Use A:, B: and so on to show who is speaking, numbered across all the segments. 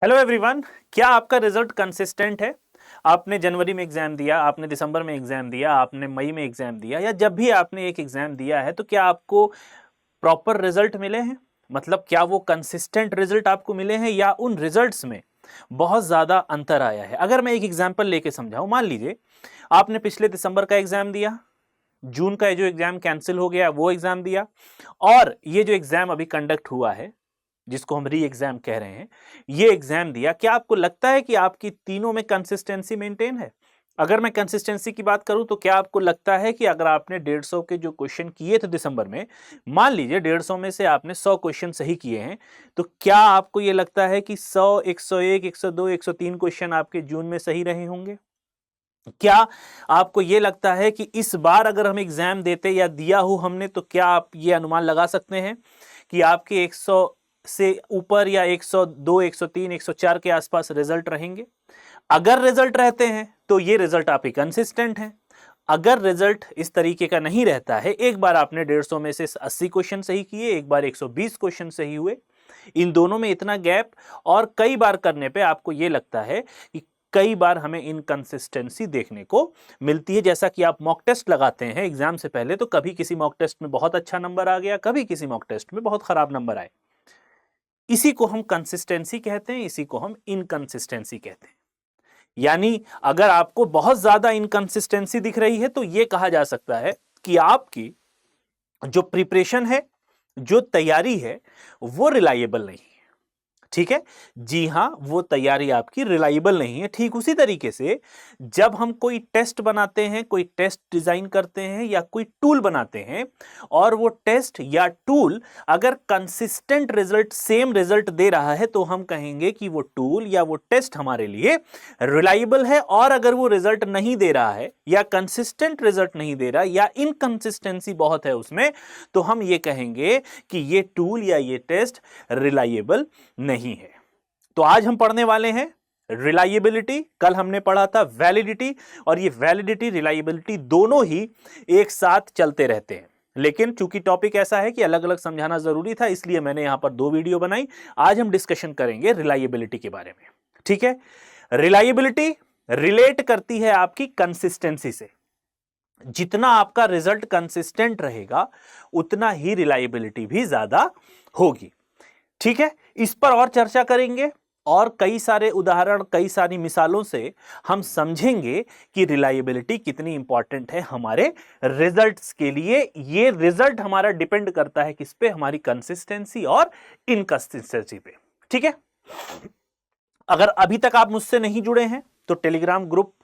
A: Hello everyone. क्या आपका result consistent है? आपने जनवरी में एग्जाम दिया, आपने दिसंबर में एग्जाम दिया, आपने मई में एग्जाम दिया, या जब भी आपने एक एग्जाम दिया है तो क्या आपको प्रॉपर रिजल्ट मिले हैं? मतलब क्या वो कंसिस्टेंट रिजल्ट आपको मिले हैं या उन रिजल्ट्स में बहुत ज्यादा अंतर आया है? अगर मैं एक एग्जांपल लेके समझाऊं, मान लीजिए आपने पिछले दिसंबर का एग्जाम दिया, जून का जो एग्जाम कैंसिल हो गया वो एग्जाम दिया, और ये जो एग्जाम अभी कंडक्ट हुआ है जिसको हम री एग्जाम कह रहे हैं, ये एग्जाम दिया। क्या आपको लगता है कि आपकी तीनों में कंसिस्टेंसी मेंटेन है? अगर मैं कंसिस्टेंसी की बात करूं तो क्या आपको लगता है कि अगर आपने 150 के जो क्वेश्चन किए थे दिसंबर में, मान लीजिए 150 में से आपने 100 क्वेश्चन सही किए हैं, तो क्या आपको यह लगता है कि 100, 101, 102, 103 क्वेश्चन आपके जून में सही रहे होंगे? क्या आपको यह लगता है कि इस बार अगर हम एग्जाम देते या दिया हो हमने, तो क्या आप ये अनुमान लगा सकते हैं कि आपके 100 से ऊपर या 102, 103, 104 के आसपास रिजल्ट रहेंगे? अगर रिजल्ट रहते हैं तो ये रिजल्ट आपके कंसिस्टेंट हैं। अगर रिजल्ट इस तरीके का नहीं रहता है, एक बार आपने 150 में से 80 क्वेश्चन सही किए, एक बार 120 क्वेश्चन सही हुए, इन दोनों में इतना गैप, और कई बार करने पे आपको यह लगता है कि कई बार हमें इनकंसिस्टेंसी देखने को मिलती है। जैसा कि आप मॉक टेस्ट लगाते हैं एग्जाम से पहले, तो कभी किसी मॉक टेस्ट में बहुत अच्छा नंबर आ गया, कभी किसी मॉक टेस्ट में बहुत खराब नंबर आए। इसी को हम कंसिस्टेंसी कहते हैं, इसी को हम इनकंसिस्टेंसी कहते हैं। यानी अगर आपको बहुत ज्यादा इनकंसिस्टेंसी दिख रही है तो यह कहा जा सकता है कि आपकी जो प्रिपरेशन है, जो तैयारी है, वो रिलायबल नहीं है। ठीक है, जी हां, वो तैयारी आपकी रिलायबल नहीं है। ठीक उसी तरीके से जब हम कोई टेस्ट बनाते हैं, कोई टेस्ट डिजाइन करते हैं या कोई टूल बनाते हैं, और वो टेस्ट या टूल अगर कंसिस्टेंट रिजल्ट, सेम रिजल्ट दे रहा है, तो हम कहेंगे कि वो टूल या वो टेस्ट हमारे लिए रिलायबल है। और अगर वो रिजल्ट नहीं दे रहा है या कंसिस्टेंट रिजल्ट नहीं दे रहा या इनकंसिस्टेंसी बहुत है उसमें, तो हम ये कहेंगे कि ये टूल या ये टेस्ट रिलायबल नहीं है। तो आज हम पढ़ने वाले हैं रिलायबिलिटी, कल हमने पढ़ा था वैलिडिटी, और ये वैलिडिटी रिलायबिलिटी दोनों ही एक साथ चलते रहते हैं। लेकिन चूंकि टॉपिक ऐसा है कि अलग अलग समझाना जरूरी था, इसलिए मैंने यहां पर 2 वीडियो बनाई। आज हम डिस्कशन करेंगे रिलायबिलिटी के बारे में। ठीक है, रिलायबिलिटी रिलेट करती है आपकी कंसिस्टेंसी से। जितना आपका रिजल्ट कंसिस्टेंट रहेगा, उतना ही रिलायबिलिटी भी ज्यादा होगी। ठीक है, इस पर और चर्चा करेंगे, और कई सारे उदाहरण, कई सारी मिसालों से हम समझेंगे कि रिलायबिलिटी कितनी इंपॉर्टेंट है हमारे रिजल्ट्स के लिए। ये रिजल्ट हमारा डिपेंड करता है किस पे? हमारी कंसिस्टेंसी और इनकंसिस्टेंसी पे। ठीक है, अगर अभी तक आप मुझसे नहीं जुड़े हैं तो टेलीग्राम ग्रुप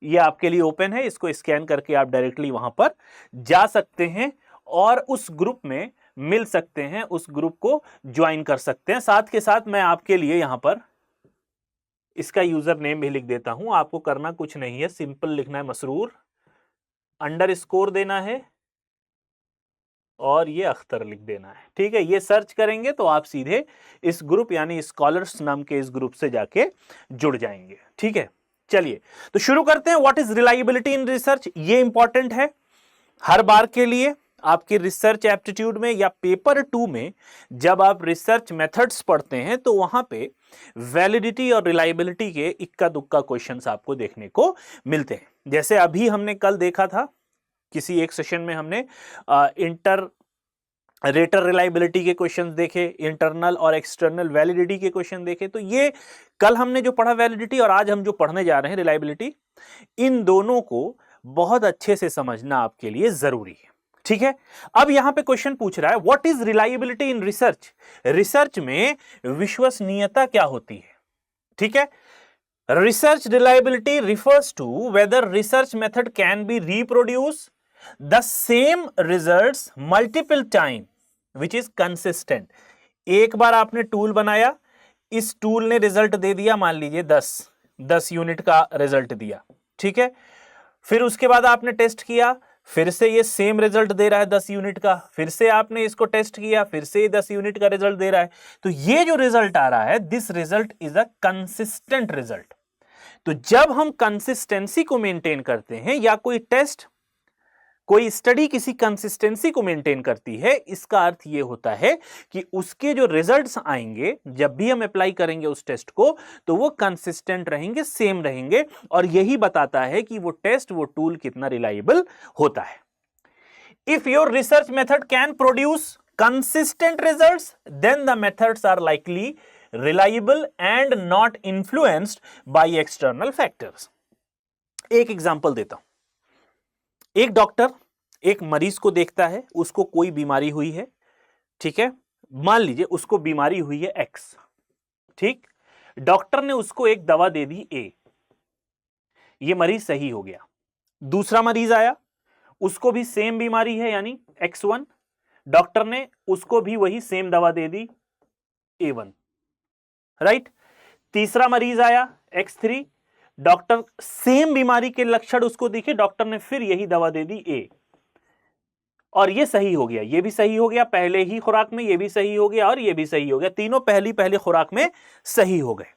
A: ये आपके लिए ओपन है, इसको स्कैन करके आप डायरेक्टली वहां पर जा सकते हैं और उस ग्रुप में मिल सकते हैं, उस ग्रुप को ज्वाइन कर सकते हैं। साथ के साथ मैं आपके लिए यहां पर इसका यूजर नेम भी लिख देता हूं। आपको करना कुछ नहीं है, सिंपल लिखना है मसरूर _ देना है और ये अख्तर लिख देना है। ठीक है, ये सर्च करेंगे तो आप सीधे इस ग्रुप यानी स्कॉलर्स नाम के इस ग्रुप से जाके जुड़ जाएंगे। ठीक है, चलिए तो शुरू करते हैं। What is reliability in research? ये इंपॉर्टेंट है हर बार के लिए। आपके रिसर्च एप्टीट्यूड में या पेपर 2 में जब आप रिसर्च मेथड्स पढ़ते हैं तो वहां पे वैलिडिटी और रिलायबिलिटी के इक्का दुक्का क्वेश्चंस आपको देखने को मिलते हैं। जैसे अभी हमने कल देखा था, किसी एक सेशन में हमने इंटर रेटर रिलायबिलिटी के क्वेश्चंस देखे, इंटरनल और एक्सटर्नल वैलिडिटी के क्वेश्चन देखे। तो ये कल हमने जो पढ़ा वैलिडिटी, और आज हम जो पढ़ने जा रहे हैं रिलायबिलिटी, इन दोनों को बहुत अच्छे से समझना आपके लिए जरूरी है। ठीक है, अब यहां पे क्वेश्चन पूछ रहा है what is reliability in research? Research में विश्वसनीयता क्या होती है? ठीक है, research reliability refers to whether research method can be reproduce the same results multiple time which is consistent. एक बार आपने टूल बनाया, इस टूल ने रिजल्ट दे दिया, मान लीजिए 10 यूनिट का रिजल्ट दिया। ठीक है, फिर उसके बाद आपने टेस्ट किया, फिर से ये सेम रिजल्ट दे रहा है 10 यूनिट का, फिर से आपने इसको टेस्ट किया, फिर से 10 यूनिट का रिजल्ट दे रहा है। तो ये जो रिजल्ट आ रहा है, this result is a consistent result. तो जब हम कंसिस्टेंसी को मेंटेन करते हैं या कोई टेस्ट कोई स्टडी किसी कंसिस्टेंसी को मेंटेन करती है, इसका अर्थ ये होता है कि उसके जो रिजल्ट्स आएंगे जब भी हम अप्लाई करेंगे उस टेस्ट को, तो वो कंसिस्टेंट रहेंगे, सेम रहेंगे, और यही बताता है कि वो टेस्ट, वो टूल कितना रिलायबल होता है। If your research method can produce consistent results, then the methods are likely reliable and not influenced by external factors. एक एग्जांपल देता हूं। एक डॉक्टर एक मरीज को देखता है, उसको कोई बीमारी हुई है, ठीक है, मान लीजिए उसको बीमारी हुई है एक्स, ठीक, डॉक्टर ने उसको एक दवा दे दी ए, ये मरीज सही हो गया। दूसरा मरीज आया, उसको भी सेम बीमारी है यानी X1, डॉक्टर ने उसको भी वही सेम दवा दे दी A1, राइट। तीसरा मरीज आया X3, डॉक्टर सेम बीमारी के लक्षण उसको दिखे, डॉक्टर ने फिर यही दवा दे दी A, और ये सही हो गया, ये भी सही हो गया पहले ही खुराक में, ये भी सही हो गया और ये भी सही हो गया, तीनों पहली खुराक में सही हो गए।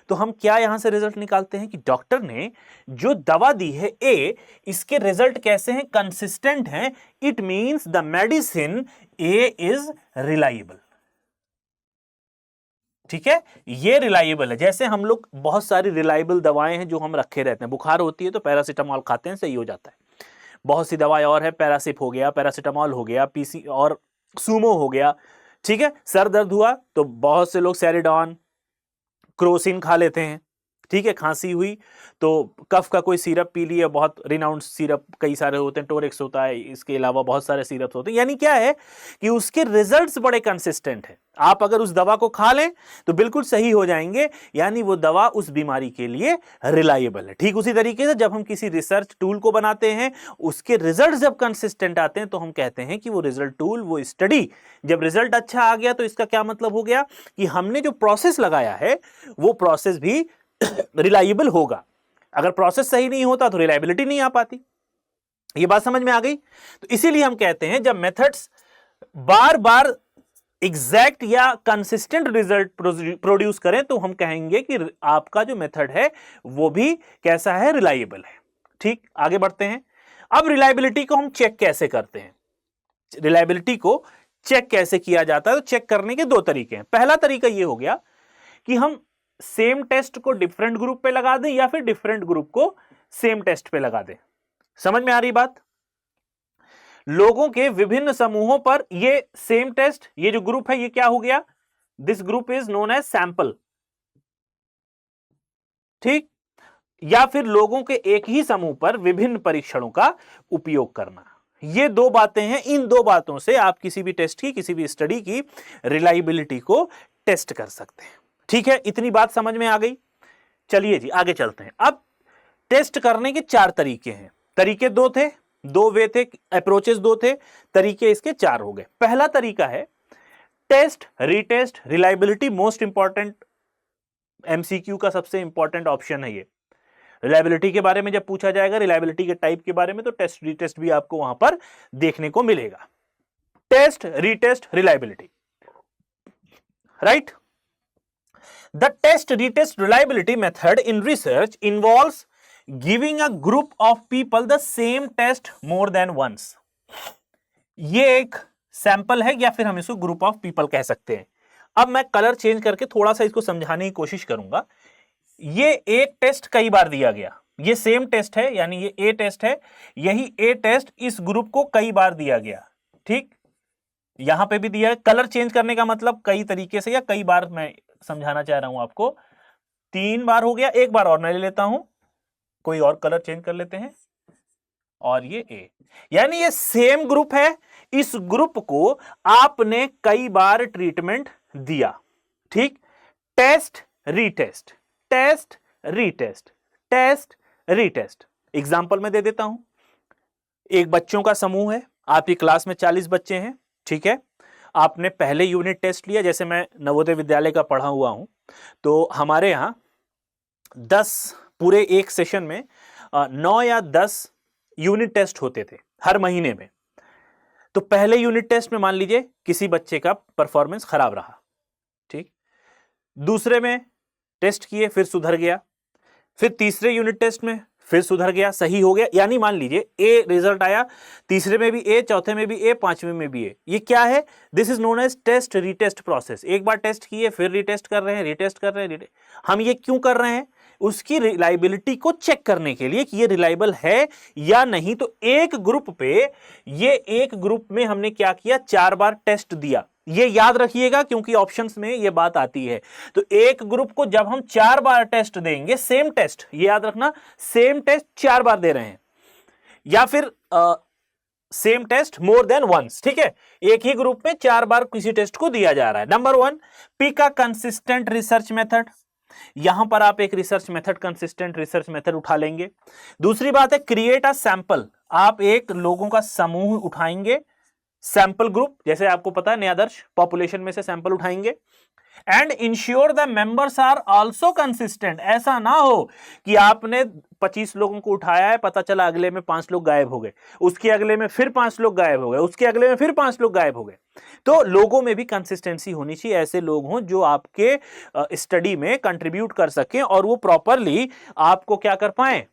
A: तो हम क्या यहां से रिजल्ट निकालते हैं कि डॉक्टर ने जो दवा दी है ए, इसके रिजल्ट कैसे हैं, कंसिस्टेंट हैं। It means the medicine A is reliable, ठीक है, ये रिलायबल है। जैसे हम लोग बहुत सारी रिलायबल दवाएं हैं जो हम रखे रहते हैं, बुखार होती है तो पैरासीटामॉल खाते हैं, सही हो जाता है। बहुत सी दवाएं और है, पैरासिप हो गया, पैरासीटामॉल हो गया, पीसी और सूमो हो गया, ठीक है। सर दर्द हुआ तो बहुत से लोग सेरिडॉन, क्रोसिन खा लेते हैं, ठीक है। खांसी हुई तो कफ का कोई सिरप पी लिया, बहुत रिनाउंड सिरप कई सारे होते हैं, टोरेक्स होता है, इसके अलावा बहुत सारे सिरप्स होते हैं। यानी क्या है कि उसके रिजल्ट्स बड़े कंसिस्टेंट हैं। आप अगर उस दवा को खा लें तो बिल्कुल सही हो जाएंगे, यानी वो दवा उस बीमारी के लिए रिलायबल है। ठीक उसी तरीके से जब हम किसी रिसर्च टूल को बनाते हैं, उसके रिजल्ट जब कंसिस्टेंट आते हैं तो हम कहते हैं कि वो रिजल्ट टूल, वो स्टडी, जब रिजल्ट अच्छा आ गया तो इसका क्या मतलब हो गया कि हमने जो प्रोसेस लगाया है वो प्रोसेस भी रिलायबल होगा। अगर प्रोसेस सही नहीं होता तो रिलायबिलिटी नहीं आ पाती। ये बात समझ में आ गई? तो इसीलिए हम कहते हैं जब मेथड्स बार बार एग्जैक्ट या कंसिस्टेंट रिजल्ट प्रोड्यूस करें तो हम कहेंगे कि आपका जो मेथड है वो भी कैसा है, रिलायबल है। ठीक, आगे बढ़ते हैं। अब रिलायबिलिटी को हम चेक कैसे करते हैं, रिलायबिलिटी को चेक कैसे किया जाता है? तो चेक करने के दो तरीके हैं। पहला तरीका ये हो गया कि हम सेम टेस्ट को डिफरेंट ग्रुप पे लगा दें या फिर डिफरेंट ग्रुप को सेम टेस्ट पे लगा दें। समझ में आ रही बात? लोगों के विभिन्न समूहों पर ये सेम टेस्ट, ये जो ग्रुप है ये क्या हो गया, this group is known as sample, ठीक। या फिर लोगों के एक ही समूह पर विभिन्न परीक्षणों का उपयोग करना, ये दो बातें हैं। इन दो बातों से आप किसी भी टेस्ट की, किसी भी स्टडी की रिलायबिलिटी को टेस्ट कर सकते हैं। ठीक है, इतनी बात समझ में आ गई? चलिए जी आगे चलते हैं। अब टेस्ट करने के चार तरीके हैं। तरीके दो थे, दो वे थे, अप्रोचेस दो थे, तरीके इसके चार हो गए। पहला तरीका है test, retest, reliability. Most important MCQ का सबसे इंपॉर्टेंट ऑप्शन है ये। रिलायबिलिटी के बारे में जब पूछा जाएगा, रिलायबिलिटी के टाइप के बारे में, तो टेस्ट रीटेस्ट भी आपको वहां पर देखने को मिलेगा। Test, retest, reliability, right. The test retest reliability method in research involves giving a group of people the same test more than once. ये एक सैंपल है या फिर हम इसको ग्रुप ऑफ पीपल कह सकते हैं। अब मैं कलर चेंज करके थोड़ा सा इसको समझाने की कोशिश करूंगा। ये एक टेस्ट कई बार दिया गया, ये सेम टेस्ट है, यानी ये ए टेस्ट है, यही ए टेस्ट इस ग्रुप को कई बार दिया गया, ठीक। यहां पे भी दिया। कलर चेंज करने का मतलब कई तरीके से या कई बार मैं समझाना चाह रहा हूं आपको। 3 बार हो गया, एक बार और मैं ले लेता हूं, कोई और कलर चेंज कर लेते हैं, और ये ए, यानी ये सेम ग्रुप है। इस ग्रुप को आपने कई बार ट्रीटमेंट दिया, ठीक। Test, retest, test, retest, test, retest. Example मैं दे देता हूं। एक बच्चों का समूह है, आपकी क्लास में 40 बच्चे हैं, ठीक है। आपने पहले यूनिट टेस्ट लिया, जैसे मैं नवोदय विद्यालय का पढ़ा हुआ हूं, तो हमारे यहां 10 पूरे एक सेशन में 9 या 10 यूनिट टेस्ट होते थे हर महीने में। तो पहले यूनिट टेस्ट में मान लीजिए किसी बच्चे का परफॉर्मेंस खराब रहा, ठीक। दूसरे में टेस्ट किए, फिर सुधर गया, फिर तीसरे यूनिट टेस्ट में फिर सुधर गया, सही हो गया। यानी मान लीजिए ए रिजल्ट आया, तीसरे में भी ए, चौथे में भी ए, पांचवें में भी ए। ये क्या है? This is known as test retest process. एक बार टेस्ट किए, फिर रीटेस्ट कर रहे हैं, रीटेस्ट कर रहे हैं। हम ये क्यों कर रहे हैं? उसकी रिलायबिलिटी को चेक करने के लिए कि ये रिलायबल है या नहीं। तो एक ग्रुप पे, ये एक ग्रुप में हमने क्या किया, 4 बार टेस्ट दिया। ये याद रखिएगा क्योंकि ऑप्शंस में ये बात आती है। तो एक ग्रुप को जब हम 4 बार टेस्ट देंगे, सेम टेस्ट, ये याद रखना, सेम टेस्ट 4 बार दे रहे हैं, या फिर same test more than once, ठीक है। एक ही ग्रुप में 4 बार किसी टेस्ट को दिया जा रहा है। Number 1, pick a consistent research method. यहां पर आप एक research method, consistent research method उठा लेंगे। दूसरी बात है क्रिएट अ सैंपल। आप एक लोगों का समूह उठाएंगे, सैंपल ग्रुप, जैसे आपको पता है नया आदर्श पॉपुलेशन में से सैंपल उठाएंगे। And ensure the members are also consistent. ऐसा ना हो कि आपने 25 लोगों को उठाया है, पता चला अगले में 5 लोग गायब हो गए, उसके अगले में फिर 5 लोग गायब हो गए, उसके अगले में फिर 5 लोग गायब हो गए। तो लोगों में भी कंसिस्टेंसी होनी चाहिए, ऐसे लोग हों जो आपके स्टडी में कंट्रीब्यूट कर सकें और वो प्रॉपरली आपको क्या कर पाए,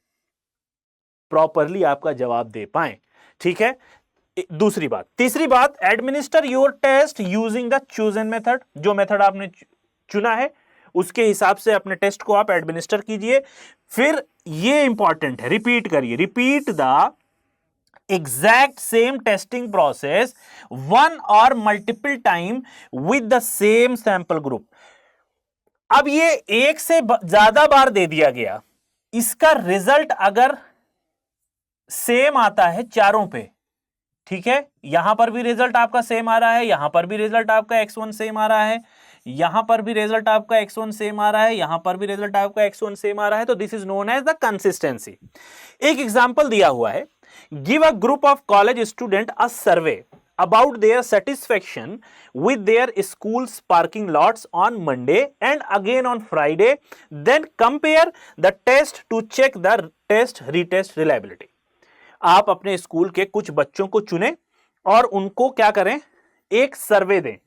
A: प्रॉपरली आपका जवाब दे पाए, ठीक है। दूसरी बात। तीसरी बात, administer your test using the chosen method. जो मेथड आपने चुना है उसके हिसाब से अपने टेस्ट को आप एडमिनिस्टर कीजिए। फिर ये इंपॉर्टेंट है, रिपीट करिए, repeat the exact same testing process 1 और multiple time with the same sample group. अब ये एक से ज्यादा बार दे दिया गया, इसका रिजल्ट अगर सेम आता है चारों पे, ठीक है, यहां पर भी रिजल्ट आपका सेम आ रहा है, यहां पर भी रिजल्ट आपका x1 सेम आ रहा है, यहां पर भी रिजल्ट आपका x1 सेम आ रहा है, यहां पर भी रिजल्ट आपका x1 सेम आ रहा है, तो this is known as the consistency. एक एग्जांपल दिया हुआ है, give a group of college student a survey about their satisfaction with their school's parking lots on Monday and again on Friday, then compare the test to check the test retest reliability। आप अपने school के कुछ बच्चों को चुने और उनको क्या करें, एक सर्वे दें।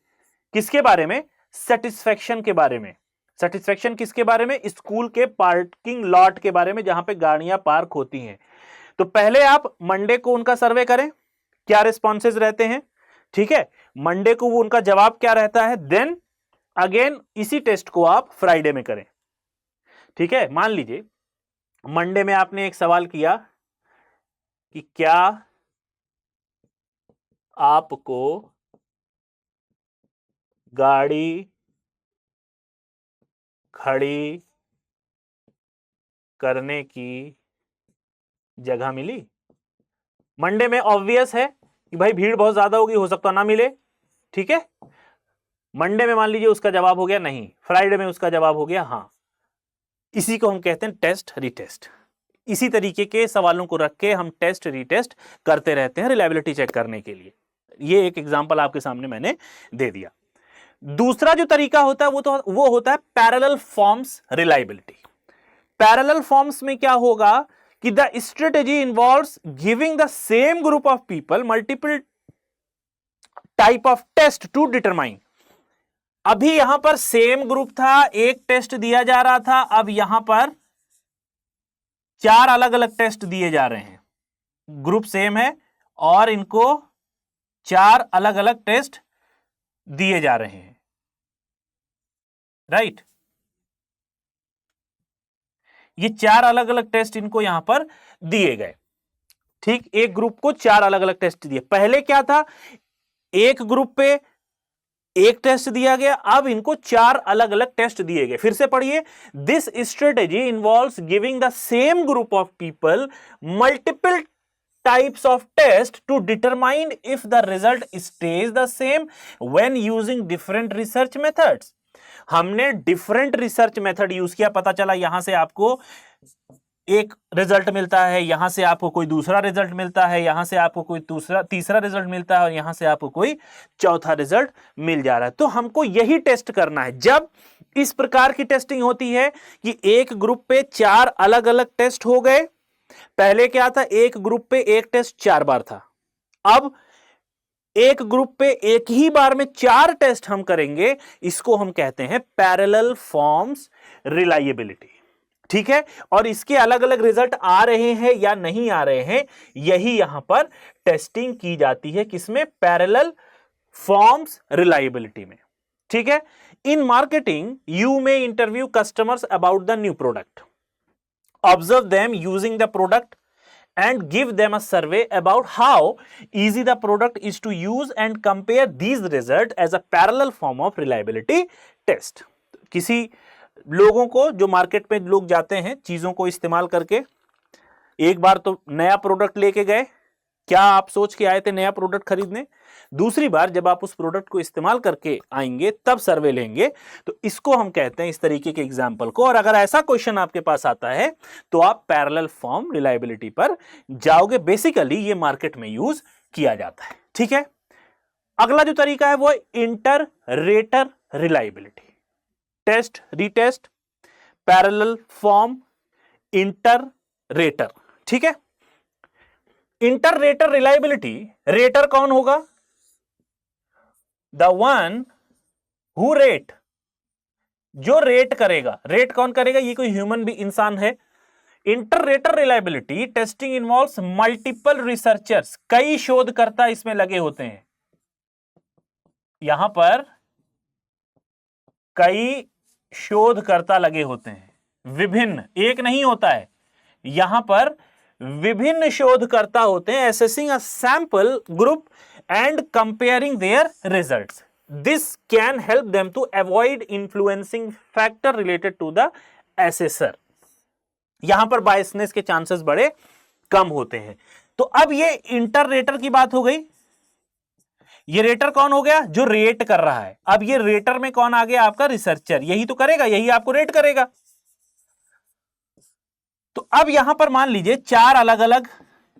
A: किसके बारे में? सेटिस्फेक्शन के बारे में। सेटिस्फेक्शन किसके बारे में? स्कूल के पार्किंग लॉट के बारे में, जहां पे गाड़ियां पार्क होती हैं। तो पहले आप मंडे को उनका सर्वे करें, क्या रिस्पॉन्सेज रहते हैं, ठीक है, मंडे को वो उनका जवाब क्या रहता है, देन अगेन इसी टेस्ट को आप फ्राइडे में करें, ठीक है। मान लीजिए मंडे में आपने एक सवाल किया कि क्या आपको गाड़ी खड़ी करने की जगह मिली? मंडे में ऑब्वियस है कि भाई भीड़ बहुत ज्यादा होगी, हो सकता ना मिले, ठीक है। मंडे में मान लीजिए उसका जवाब हो गया नहीं, फ्राइडे में उसका जवाब हो गया हाँ। इसी को हम कहते हैं टेस्ट रीटेस्ट। इसी तरीके के सवालों को रख के हम टेस्ट रीटेस्ट करते रहते हैं रिलायबिलिटी चेक करने के लिए। ये एक एग्जांपल आपके सामने मैंने दे दिया। दूसरा जो तरीका होता है वो होता है parallel forms reliability. Parallel forms में क्या होगा कि the strategy involves giving the same group of people multiple type of test to determine. अभी यहां पर सेम ग्रुप था, एक टेस्ट दिया जा रहा था, अब यहां पर 4 अलग अलग टेस्ट दिए जा रहे हैं। ग्रुप सेम है और इनको 4 अलग अलग टेस्ट दिए जा रहे हैं, राइट। ये 4 अलग अलग टेस्ट इनको यहां पर दिए गए, ठीक। एक ग्रुप को 4 अलग अलग टेस्ट दिए। पहले क्या था, एक ग्रुप पे एक टेस्ट दिया गया, अब इनको 4 अलग अलग टेस्ट दिए गए। फिर से पढ़िए, this strategy involves giving the same group of people multiple types of test to determine if the result stays the same when using different research methods। हमने डिफरेंट रिसर्च मेथड यूज किया, पता चला यहां से आपको एक रिजल्ट मिलता है, यहां से आपको कोई दूसरा रिजल्ट मिलता है, यहां से आपको कोई तीसरा रिजल्ट मिलता है और यहां से आपको कोई चौथा रिजल्ट मिल जा रहा है। तो हमको यही टेस्ट करना है। जब इस प्रकार की टेस्टिंग होती है कि एक ग्रुप पे 4 अलग अलग टेस्ट हो गए, पहले क्या था, एक ग्रुप पे एक टेस्ट 4 बार था, अब एक ग्रुप पे एक ही बार में 4 टेस्ट हम करेंगे, इसको हम कहते हैं पैरेलल फॉर्म्स रिलायबिलिटी। ठीक है, और इसके अलग अलग रिजल्ट आ रहे हैं या नहीं आ रहे हैं, यही यहां पर टेस्टिंग की जाती है, किसमें? पैरेलल फॉर्म्स रिलायबिलिटी में। ठीक है, in marketing you may interview customers about the new product, observe them using the product and give them a survey about how easy the product is to use and compare these results as a parallel form of reliability test। किसी लोगों को, जो market में लोग जाते हैं चीजों को इस्तेमाल करके, एक बार तो नया प्रोडक्ट लेके गए, क्या आप सोच के आए थे नया प्रोडक्ट खरीदने? दूसरी बार जब आप उस प्रोडक्ट को इस्तेमाल करके आएंगे तब सर्वे लेंगे, तो इसको हम कहते हैं इस तरीके के एग्जाम्पल को। और अगर ऐसा क्वेश्चन आपके पास आता है तो आप पैरेलल फॉर्म रिलायबिलिटी पर जाओगे। बेसिकली ये मार्केट में यूज किया जाता है। ठीक है, अगला जो तरीका है वो inter rater reliability. Test, retest, parallel form, inter rater. ठीक है, इंटर रेटर रिलायबिलिटी, रेटर कौन होगा? द वन हु रेट, जो रेट करेगा। रेट कौन करेगा? ये कोई ह्यूमन भी इंसान है। Inter rater reliability testing involves multiple researchers, कई शोधकर्ता इसमें लगे होते हैं। यहां पर कई शोधकर्ता लगे होते हैं, विभिन्न, एक नहीं होता है, यहां पर विभिन्न शोधकर्ता होते हैं। Assessing a sample group and comparing their results, this can help them to avoid influencing factor related to the assessor. यहां पर बायसनेस के चांसेस बड़े कम होते हैं। तो अब ये इंटर रेटर की बात हो गई। ये रेटर कौन हो गया? जो रेट कर रहा है। अब ये रेटर में कौन आ गया? आपका रिसर्चर। यही तो करेगा, यही आपको रेट करेगा। तो अब यहां पर मान लीजिए चार अलग अलग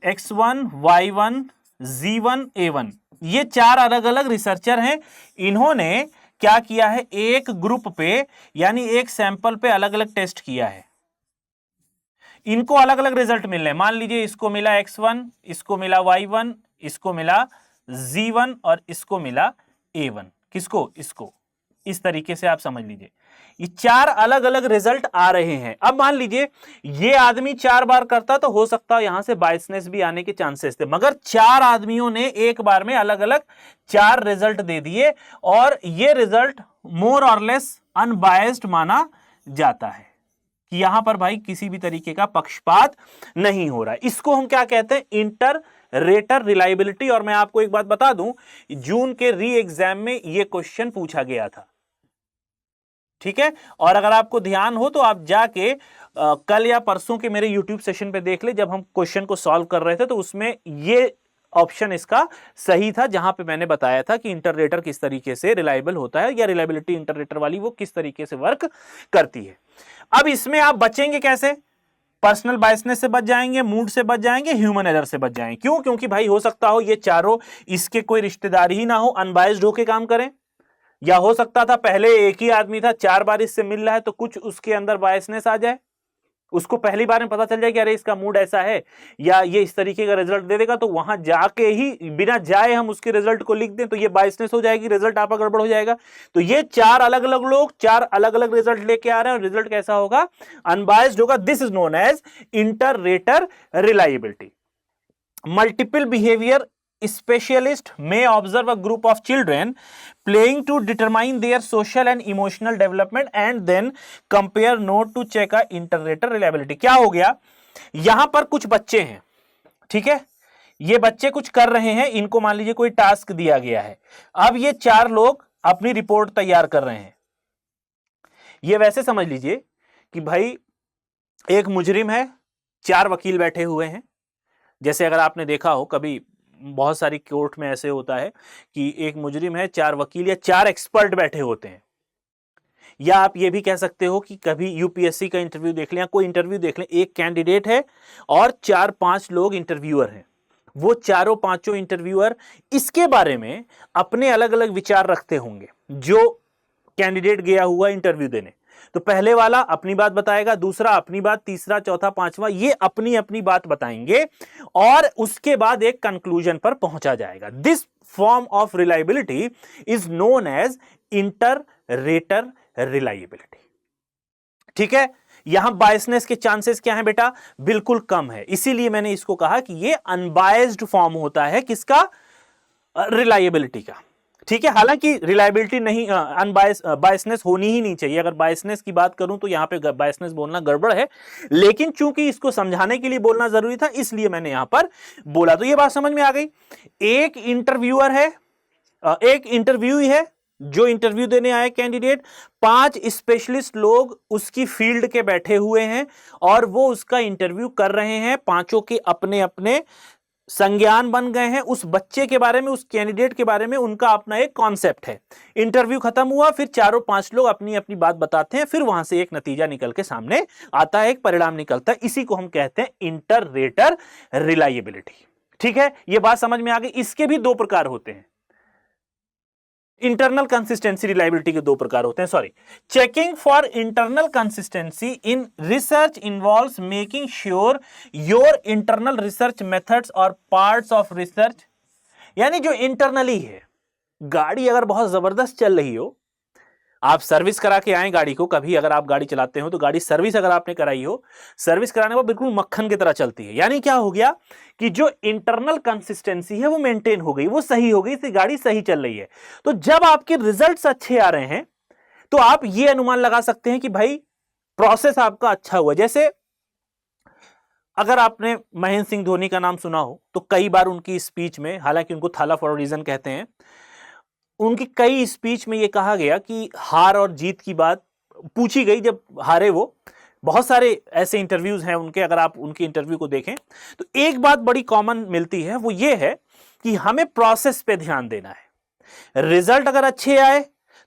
A: X1, Y1, Z1, A1, ये चार अलग अलग रिसर्चर हैं। इन्होंने क्या किया है? एक ग्रुप पे, यानी एक सैंपल पे अलग अलग टेस्ट किया है। इनको अलग अलग रिजल्ट मिल रहे हैं। मान लीजिए इसको मिला X1, इसको मिला Y1, इसको मिला Z1 और इसको मिला A1। किसको? इसको। इस तरीके से आप समझ लीजिए ये चार अलग अलग रिजल्ट आ रहे हैं। अब मान लीजिए ये आदमी 4 बार करता तो हो सकता है यहां से बायसनेस भी आने के चांसेस थे, मगर 4 आदमियों ने एक बार में अलग अलग 4 रिजल्ट दे दिए और ये रिजल्ट मोर और लेस अनबायस्ड माना जाता है कि यहां पर भाई किसी भी तरीके का पक्षपात नहीं हो रहा है। इसको हम क्या कहते हैं? Inter rater reliability. और मैं आपको एक बात बता दूं, जून के री एग्जाम में यह क्वेश्चन पूछा गया था। ठीक है, और अगर आपको ध्यान हो तो आप जाके कल या परसों के मेरे YouTube सेशन पे देख ले, जब हम क्वेश्चन को सॉल्व कर रहे थे तो उसमें ये ऑप्शन इसका सही था, जहां पे मैंने बताया था कि इंटररेटर किस तरीके से रिलायबल होता है, या रिलायबिलिटी इंटररेटर वाली वो किस तरीके से वर्क करती है। अब इसमें आप बचेंगे कैसे? पर्सनल बायसनेस से बच जाएंगे, मूड से बच जाएंगे, ह्यूमन एरर से बच जाएंगे। क्यों? क्योंकि भाई हो सकता हो ये चारों इसके कोई रिश्तेदार ही ना हो, अनबायस्ड होके काम करें, या हो सकता था पहले एक ही आदमी था, 4 बार इससे मिल रहा है तो कुछ उसके अंदर बायसनेस आ जाए, उसको पहली बार में पता चल जाए कि अरे इसका मूड ऐसा है या ये इस तरीके का रिजल्ट दे देगा, तो वहां जाके ही बिना जाए हम उसके रिजल्ट को लिख दें तो ये बायसनेस हो जाएगी, रिजल्ट आपका गड़बड़ हो जाएगा। तो ये 4 अलग अलग लोग 4 अलग अलग रिजल्ट लेके आ रहे हैं और रिजल्ट कैसा होगा? अनबायस्ड होगा। This is known as inter rater reliability. Multiple behaviour specialist may observe a group of children playing to determine their social and emotional development and then compare note to check a inter-rater reliability। क्या हो गया? यहां पर कुछ बच्चे हैं, ठीक है, ये बच्चे कुछ कर रहे हैं, इनको मान लीजिए कोई टास्क दिया गया है। अब ये 4 लोग अपनी रिपोर्ट तैयार कर रहे हैं। ये वैसे समझ लीजिए कि भाई एक मुजरिम है, 4 वकील बैठे हुए हैं। जैसे अगर आपने देखा हो कभी बहुत सारी कोर्ट में ऐसे होता है कि एक मुजरिम है, 4 वकील या 4 एक्सपर्ट बैठे होते हैं। या आप ये भी कह सकते हो कि कभी यूपीएससी का इंटरव्यू देख लें या कोई इंटरव्यू देख लें, एक कैंडिडेट है और 4-5 लोग इंटरव्यूअर हैं। वो चारों पांचों इंटरव्यूअर इसके बारे में अपने अलग अलग विचार रखते होंगे जो कैंडिडेट गया हुआ इंटरव्यू देने। तो पहले वाला अपनी बात बताएगा, दूसरा अपनी बात, तीसरा, चौथा, पांचवा ये अपनी अपनी बात बताएंगे और उसके बाद एक कंक्लूजन पर पहुंचा जाएगा। This form of reliability is known as inter rater reliability. ठीक है, यहां बायसनेस के चांसेस क्या हैं बेटा, बिल्कुल कम है। इसीलिए मैंने इसको कहा कि ये अनबायस्ड फॉर्म होता है किसका, रिलायबिलिटी का। ठीक है, हालांकि रिलायबिलिटी नहीं, बायसनेस होनी ही नहीं चाहिए। अगर बायसनेस की बात करूं तो यहां पे बायसनेस बोलना गड़बड़ है, लेकिन चूंकि इसको समझाने के लिए बोलना जरूरी था इसलिए मैंने यहां पर बोला। तो ये बात समझ में आ गई। एक इंटरव्यूअर है, एक इंटरव्यू है जो इंटरव्यू देने आए कैंडिडेट, 5 स्पेशलिस्ट लोग उसकी फील्ड के बैठे हुए हैं और वो उसका इंटरव्यू कर रहे हैं। पांचों के अपने अपने संज्ञान बन गए हैं। उस बच्चे के बारे में, उस कैंडिडेट के बारे में उनका अपना एक कॉन्सेप्ट है। इंटरव्यू खत्म हुआ, फिर चारों 5 लोग अपनी अपनी बात बताते हैं, फिर वहां से एक नतीजा निकल के सामने आता है, एक परिणाम निकलता है। इसी को हम कहते हैं इंटर-रेटर रिलायबिलिटी। ठीक है, यह बात समझ में आ गई। इसके भी 2 प्रकार होते हैं। इंटरनल कंसिस्टेंसी रिलायबिलिटी के 2 प्रकार होते हैं। Sorry, checking for internal consistency in research involves making sure your internal research methods और पार्ट्स ऑफ रिसर्च, यानी जो इंटरनली है, गाड़ी अगर बहुत जबरदस्त चल रही हो, आप सर्विस करा के आए गाड़ी को, कभी अगर आप गाड़ी चलाते हो तो गाड़ी सर्विस अगर आपने कराई हो, सर्विस कराने पर बिल्कुल मक्खन की तरह चलती है। यानी क्या हो गया कि जो इंटरनल कंसिस्टेंसी है वो मेंटेन हो गई, वो सही हो गई, इससे गाड़ी सही चल रही है। तो जब आपके रिजल्ट्स अच्छे आ रहे हैं तो आप ये अनुमान लगा सकते हैं कि भाई प्रोसेस आपका अच्छा हुआ। जैसे अगर आपने महेंद्र सिंह धोनी का नाम सुना हो तो कई बार उनकी स्पीच में, हालांकि उनको थाला फॉर रीजन कहते हैं, उनकी कई स्पीच में यह कहा गया कि हार और जीत की बात पूछी गई जब हारे वो। बहुत सारे ऐसे इंटरव्यूज हैं उनके, अगर आप उनके इंटरव्यू को देखें तो एक बात बड़ी कॉमन मिलती है, वो ये है कि हमें प्रोसेस पे ध्यान देना है। रिजल्ट अगर अच्छे आए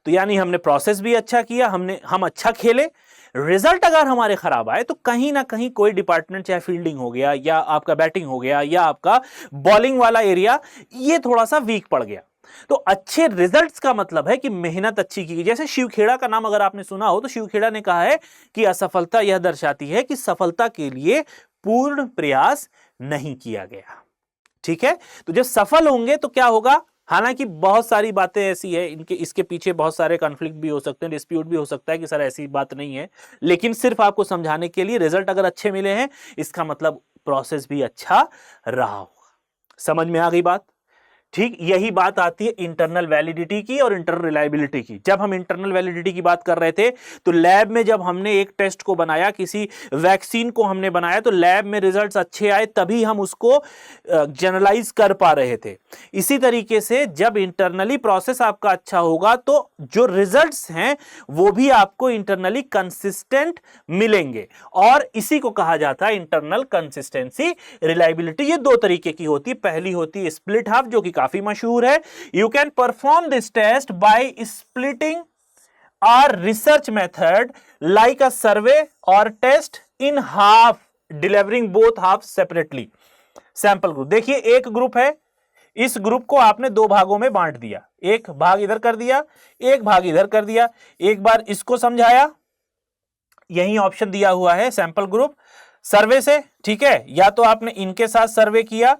A: तो यानी हमने प्रोसेस भी अच्छा किया, हम अच्छा खेले। रिजल्ट अगर हमारे खराब आए तो कहीं ना कहीं कोई डिपार्टमेंट, चाहे फील्डिंग हो गया या आपका बैटिंग हो गया या आपका बॉलिंग वाला एरिया, ये थोड़ा सा वीक पड़ गया। तो अच्छे रिजल्ट्स का मतलब है कि मेहनत अच्छी की गई। जैसे शिवखेड़ा का नाम अगर आपने सुना हो तो शिवखेड़ा ने कहा है कि असफलता यह दर्शाती है कि सफलता के लिए पूर्ण प्रयास नहीं किया गया। ठीक है, तो जब सफल होंगे तो क्या होगा, हालांकि बहुत सारी बातें ऐसी है, इसके पीछे बहुत सारे कॉन्फ्लिक्ट भी हो सकते हैं, डिस्प्यूट भी हो सकता है कि सर ऐसी बात नहीं है, लेकिन सिर्फ आपको समझाने के लिए, रिजल्ट अगर अच्छे मिले हैं इसका मतलब प्रोसेस भी अच्छा रहा होगा। समझ में आ गई बात। ठीक, यही बात आती है इंटरनल वैलिडिटी की और इंटरनल रिलायबिलिटी की। जब हम इंटरनल वैलिडिटी की बात कर रहे थे तो लैब में जब हमने एक टेस्ट को बनाया, किसी वैक्सीन को हमने बनाया, तो लैब में रिजल्ट्स अच्छे आए तभी हम उसको जनरलाइज कर पा रहे थे। इसी तरीके से जब इंटरनली प्रोसेस आपका अच्छा होगा तो जो रिजल्ट्स हैं वो भी आपको इंटरनली कंसिस्टेंट मिलेंगे, और इसी को कहा जाता है इंटरनल कंसिस्टेंसी रिलायबिलिटी। ये 2 तरीके की होती है। पहली होती है स्प्लिट हाफ, जो कि काफी मशहूर है। You can perform this test by splitting our research method like a survey और test in half, delivering both half separately. Sample group, देखिए एक ग्रुप है, इस ग्रुप को आपने 2 भागों में बांट दिया, एक भाग इधर कर दिया, एक भाग इधर कर दिया। एक बार इसको समझाया, यही ऑप्शन दिया हुआ है सैंपल ग्रुप, सर्वे से। ठीक है, या तो आपने इनके साथ सर्वे किया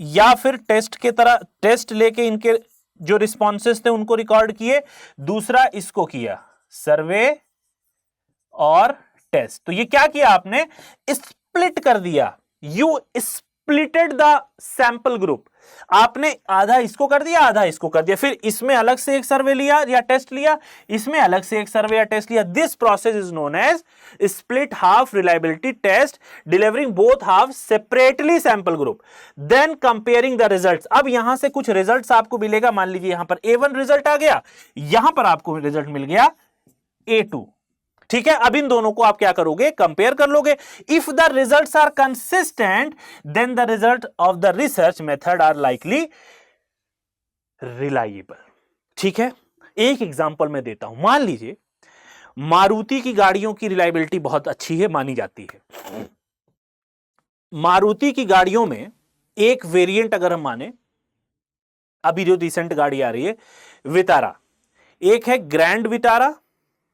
A: या फिर टेस्ट के तरह टेस्ट लेके इनके जो रिस्पॉन्सेस थे उनको रिकॉर्ड किए। दूसरा इसको किया, सर्वे और टेस्ट। तो ये क्या किया आपने, स्प्लिट कर दिया। You splitted the sample group. आपने आधा इसको कर दिया, आधा इसको कर दिया, फिर इसमें अलग से एक सर्वे लिया या टेस्ट लिया, इसमें अलग से एक सर्वे या टेस्ट लिया। This process is known as split half reliability test, delivering both half separately sample group, then comparing the results. अब यहां से कुछ रिजल्ट्स आपको मिलेगा। मान लीजिए यहां पर A1 रिजल्ट आ गया, यहां पर आपको रिजल्ट मिल गया A2। ठीक है, अब इन दोनों को आप क्या करोगे, कंपेयर कर लोगे। If the results are consistent then the result of the research method are likely reliable. ठीक है, एक एग्जांपल मैं देता हूं। मान लीजिए मारुति की गाड़ियों की रिलायबिलिटी बहुत अच्छी है, मानी जाती है। मारुति की गाड़ियों में एक वेरिएंट अगर हम माने, अभी जो रिसेंट गाड़ी आ रही है विटारा, एक है ग्रैंड विटारा,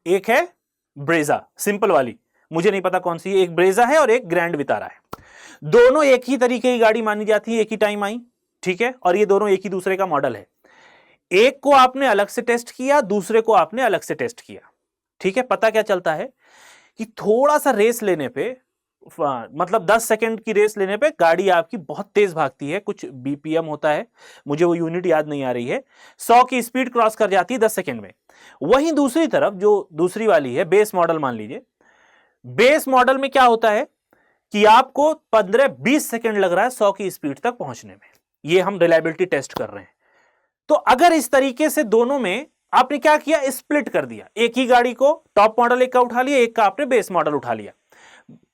A: एक है ब्रेजा, सिंपल वाली, मुझे नहीं पता कौन सी है, एक ब्रेजा है और एक ग्रैंड विटारा है। दोनों एक ही तरीके की गाड़ी मानी जाती है, एक ही टाइम आई। ठीक है, और ये दोनों एक ही दूसरे का मॉडल है। एक को आपने अलग से टेस्ट किया, दूसरे को आपने अलग से टेस्ट किया। ठीक है, पता क्या चलता है कि थोड़ा सा रेस लेने पे, मतलब 10 सेकंड की रेस लेने पे गाड़ी आपकी बहुत तेज भागती है, कुछ बीपीएम होता है, मुझे वो यूनिट याद नहीं आ रही है, 100 की स्पीड क्रॉस कर जाती है 10 सेकंड में। वहीं दूसरी तरफ जो दूसरी वाली है बेस मॉडल, मान लीजिए बेस मॉडल में क्या होता है कि आपको 15-20 सेकंड लग रहा है 100 की स्पीड तक पहुंचने में। ये हम रिलायबिलिटी टेस्ट कर रहे हैं। तो अगर इस तरीके से दोनों में आपने क्या किया, स्प्लिट कर दिया, एक ही गाड़ी को टॉप मॉडल एक का उठा लिया, एक का आपने बेस मॉडल उठा लिया।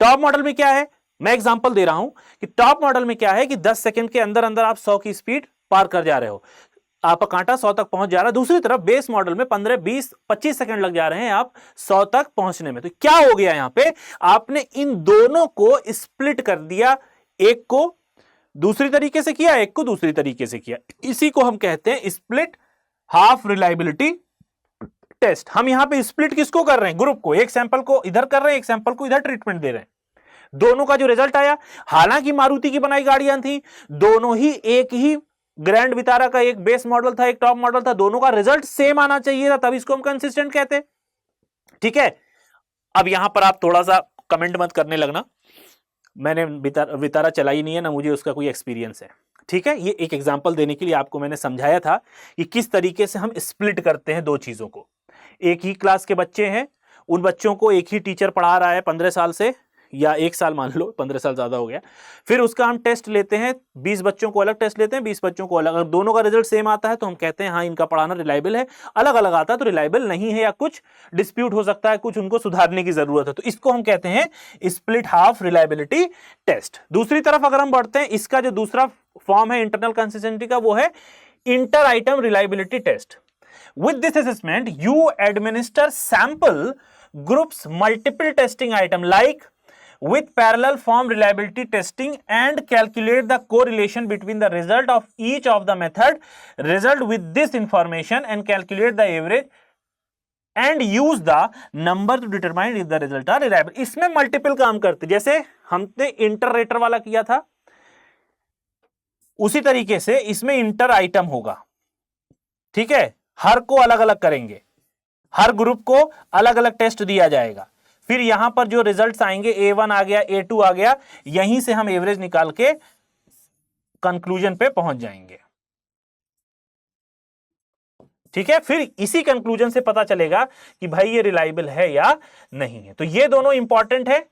A: टॉप मॉडल में क्या है, मैं एग्जांपल दे रहा हूं कि टॉप मॉडल में क्या है कि 10 सेकंड के अंदर अंदर आप 100 की स्पीड पार कर जा रहे हो, आपका कांटा 100 तक पहुंच जा रहा है। दूसरी तरफ बेस मॉडल में 15, 20, 25 सेकंड लग जा रहे हैं आप 100 तक पहुंचने में। तो क्या हो गया यहां पे, आपने इन दोनों को स्प्लिट कर दिया, एक को दूसरी तरीके से किया, एक को दूसरी तरीके से किया। इसी को हम कहते हैं स्प्लिट हाफ रिलायबिलिटी टेस्ट। हम यहां पे स्प्लिट किसको कर रहे हैं, ग्रुप को, एक सैंपल को इधर कर रहे हैं, एक सैंपल को इधर ट्रीटमेंट दे रहे हैं। दोनों का जो रिजल्ट आया, हालांकि मारुति की बनाई गाड़ियां थी, दोनों ही एक ही ग्रैंड विटारा का एक बेस मॉडल था, एक टॉप मॉडल था, दोनों का रिजल्ट सेम आना चाहिए था, तब इसको हम कंसिस्टेंट कहते हैं। ठीक है, अब यहां पर आप थोड़ा सा कमेंट मत करने लगना, मैंने विटारा चलाई नहीं है ना, मुझे उसका कोई एक्सपीरियंस है। ठीक है, ये एक एग्जांपल देने के लिए आपको मैंने समझाया था कि किस तरीके से हम स्प्लिट करते हैं दो चीजों को। एक ही क्लास के बच्चे हैं, उन बच्चों को एक ही टीचर पढ़ा रहा है 15 साल से, या 1 साल मान लो, 15 साल ज्यादा हो गया, फिर उसका हम टेस्ट लेते हैं, 20 बच्चों को अलग टेस्ट लेते हैं, 20 बच्चों को अलग। अगर दोनों का रिजल्ट सेम आता है तो हम कहते हैं हाँ इनका पढ़ाना रिलायबल है, अलग अलग आता है तो रिलायबल नहीं है, या कुछ डिस्प्यूट हो सकता है, कुछ उनको सुधारने की जरूरत है, तो इसको हम कहते हैं स्प्लिट हाफ रिलायबिलिटी टेस्ट। दूसरी तरफ अगर हम बढ़ते हैं, इसका जो दूसरा फॉर्म है इंटरनल कंसिस्टेंसी का, वो है inter item reliability test. With this assessment, you administer sample groups multiple testing item like with parallel form reliability testing and calculate the correlation between the result of each of the method result with this information and calculate the average and use the number to determine if the result are reliable। इसमें multiple काम करते, जैसे हमने इंटररेटर वाला किया था उसी तरीके से इसमें इंटर आइटम होगा। ठीक है, हर को अलग अलग करेंगे, हर ग्रुप को अलग अलग टेस्ट दिया जाएगा, फिर यहां पर जो रिजल्ट्स आएंगे A1 आ गया, A2 आ गया, यहीं से हम एवरेज निकाल के कंक्लूजन पे पहुंच जाएंगे। ठीक है, फिर इसी कंक्लूजन से पता चलेगा कि भाई ये रिलायबल है या नहीं है। तो ये दोनों इंपॉर्टेंट है।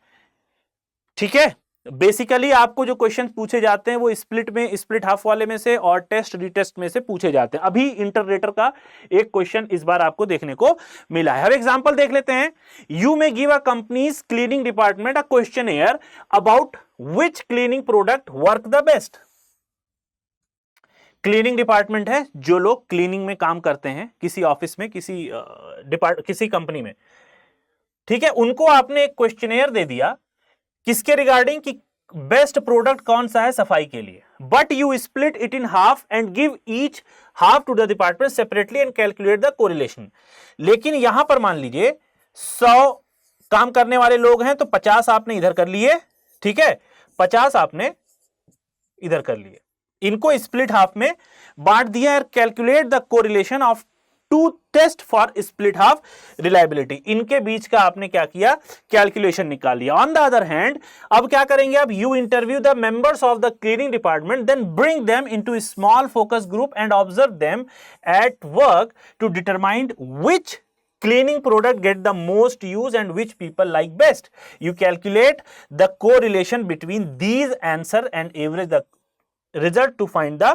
A: ठीक है, बेसिकली आपको जो क्वेश्चन पूछे जाते हैं वो स्प्लिट में, स्प्लिट हाफ वाले में से और टेस्ट रिटेस्ट में से पूछे जाते हैं। अभी इंटररेटर का एक क्वेश्चन इस बार आपको देखने को मिला है। अब एग्जांपल देख लेते हैं। You may give a companies cleaning department a questionnaire about which cleaning product work the best. Cleaning department है, जो लोग क्लीनिंग में काम करते हैं किसी ऑफिस में, किसी कंपनी में। ठीक है, उनको आपने एक क्वेश्चनेयर दे दिया किसके रिगार्डिंग, कि बेस्ट प्रोडक्ट कौन सा है सफाई के लिए, but you split it in half and give each half to the department separately and calculate the correlation. लेकिन यहां पर मान लीजिए 100 काम करने वाले लोग हैं तो 50 आपने इधर कर लिए, ठीक है, 50 आपने इधर कर लिए, इनको स्प्लिट हाफ में बांट दिया और calculate the correlation of two test for split half reliability. इनके बीच का आपने क्या किया, कैलकुलेशन निकाल लिया। ऑन द अदर हैंड अब क्या करेंगे, अब you interview the members of the cleaning department, then bring them into small focus group and observe them at work to determine which cleaning product get the most use and which people like best. You calculate the correlation between these answer and average the result to find the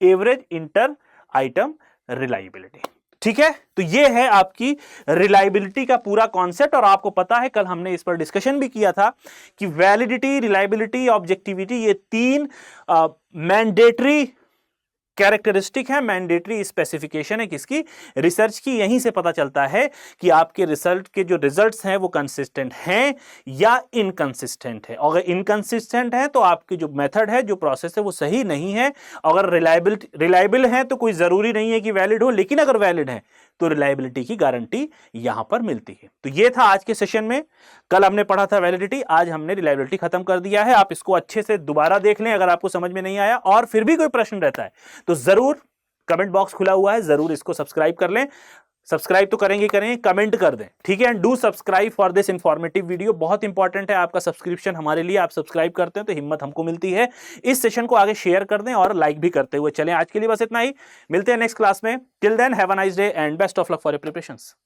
A: average inter item reliability। ठीक है, तो ये है आपकी reliability का पूरा concept. और आपको पता है कल हमने इस पर डिस्कशन भी किया था कि वैलिडिटी, रिलायबिलिटी, ऑब्जेक्टिविटी, ये 3 मैंडेटरी कैरेक्टरिस्टिक है, मैंडेटरी स्पेसिफिकेशन है किसकी, रिसर्च की। यहीं से पता चलता है कि आपके रिसर्च के जो रिजल्ट्स हैं वो कंसिस्टेंट हैं या इनकंसिस्टेंट है। अगर इनकंसिस्टेंट है तो आपकी जो मेथड है, जो प्रोसेस है, वो सही नहीं है। अगर रिलायबल है तो कोई जरूरी नहीं है कि वैलिड हो, लेकिन अगर वैलिड है तो रिलायबिलिटी की गारंटी यहां पर मिलती है। तो ये था आज के सेशन में। कल हमने पढ़ा था वैलिडिटी, आज हमने रिलायबिलिटी खत्म कर दिया है। आप इसको अच्छे से दोबारा देख लें अगर आपको समझ में नहीं आया, और फिर भी कोई प्रश्न रहता है तो जरूर कमेंट बॉक्स खुला हुआ है, जरूर इसको सब्सक्राइब कर लें। सब्सक्राइब तो करेंगे करें, कमेंट कर दें, ठीक है। And do subscribe for this informative video. बहुत इंपॉर्टेंट है आपका सब्सक्रिप्शन हमारे लिए। आप सब्सक्राइब करते हैं तो हिम्मत हमको मिलती है। इस सेशन को आगे शेयर कर दें और लाइक भी करते हुए चलें। आज के लिए बस इतना ही, मिलते हैं नेक्स्ट क्लास में। Till then have a nice day and best of luck for your preparations.